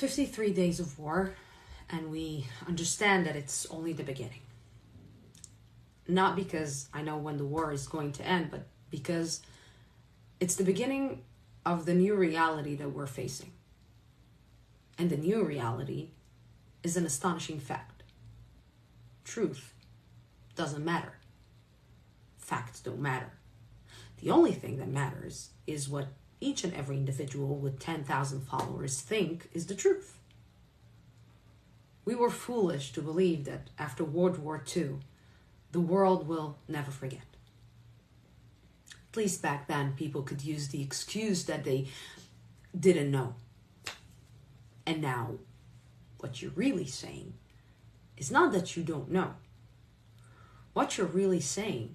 53 days of war, and we understand that it's only the beginning. Not because I know when the war is going to end, but because it's the beginning of the new reality that we're facing. And the new reality is an astonishing fact. Truth doesn't matter. Facts don't matter. The only thing that matters is what each and every individual with 10,000 followers think is the truth. We were foolish to believe that after World War II, the world will never forget. At least back then, people could use the excuse that they didn't know. And now, what you're really saying is not that you don't know. What you're really saying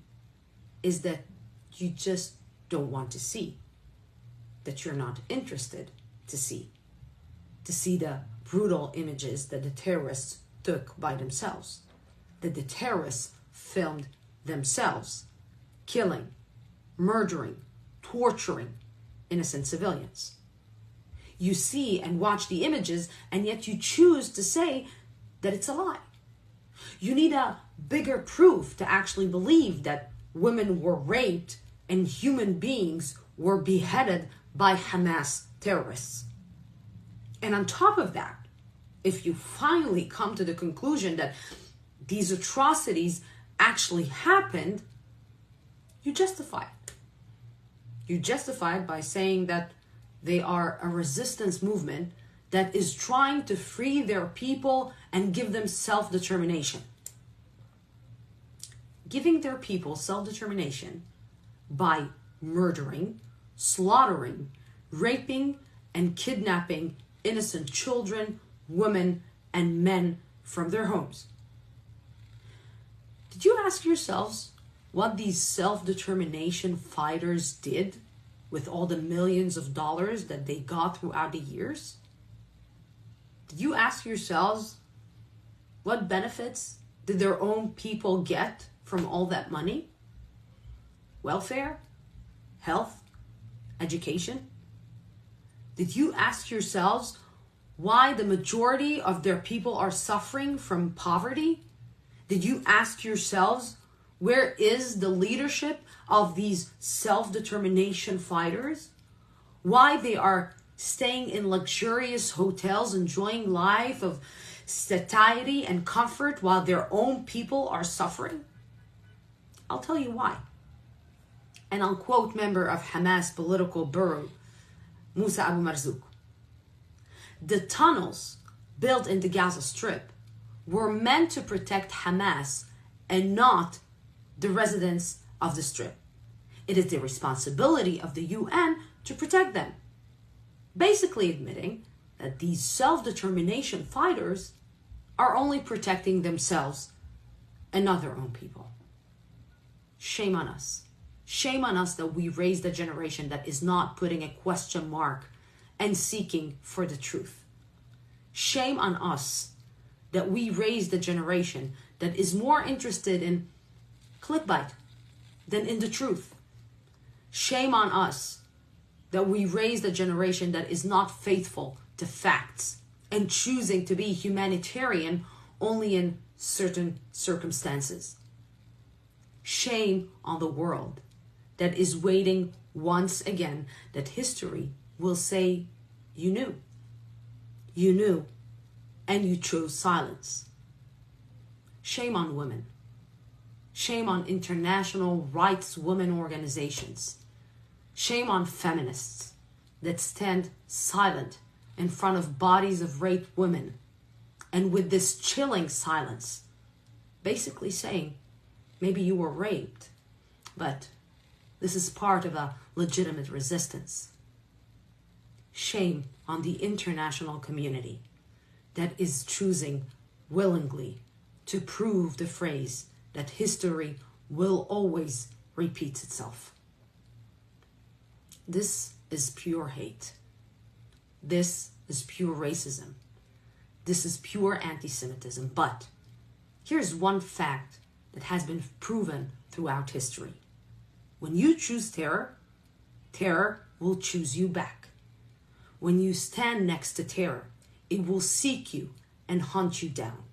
is that you just don't want to see, that you're not interested to see the brutal images that the terrorists took by themselves, that the terrorists filmed themselves, killing, murdering, torturing innocent civilians. You see and watch the images, and yet you choose to say that it's a lie. You need a bigger proof to actually believe that women were raped and human beings were beheaded by Hamas terrorists. And on top of that, if you finally come to the conclusion that these atrocities actually happened, you justify it. You justify it by saying that they are a resistance movement that is trying to free their people and give them self-determination. Giving their people self-determination by murdering, slaughtering, raping, and kidnapping innocent children, women, and men from their homes. Did you ask yourselves what these self-determination fighters did with all the millions of dollars that they got throughout the years? Did you ask yourselves what benefits did their own people get from all that money? Welfare? Health? Education? Did you ask yourselves why the majority of their people are suffering from poverty? Did you ask yourselves where is the leadership of these self-determination fighters? Why they are staying in luxurious hotels, enjoying life of satiety and comfort while their own people are suffering? I'll tell you why. And I'll quote member of Hamas political bureau, Musa Abu Marzouk. The tunnels built in the Gaza Strip were meant to protect Hamas and not the residents of the Strip. It is the responsibility of the UN to protect them. Basically admitting that these self-determination fighters are only protecting themselves and not their own people. Shame on us. Shame on us that we raised a generation that is not putting a question mark and seeking for the truth. Shame on us that we raised a generation that is more interested in clickbait than in the truth. Shame on us that we raised a generation that is not faithful to facts and choosing to be humanitarian only in certain circumstances. Shame on the world that is waiting once again that history will say, you knew, and you chose silence. Shame on women. Shame on international rights women organizations. Shame on feminists that stand silent in front of bodies of raped women and with this chilling silence, basically saying, maybe you were raped, but this is part of a legitimate resistance. Shame on the international community that is choosing willingly to prove the phrase that history will always repeat itself. This is pure hate. This is pure racism. This is pure anti-Semitism. But here's one fact that has been proven throughout history. When you choose terror, terror will choose you back. When you stand next to terror, it will seek you and hunt you down.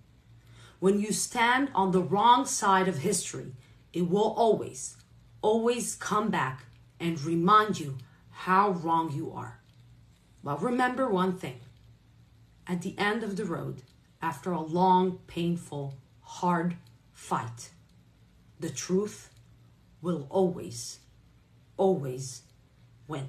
When you stand on the wrong side of history, it will always, always come back and remind you how wrong you are. Well, remember one thing. At the end of the road, after a long, painful, hard fight, the truth will always, always win.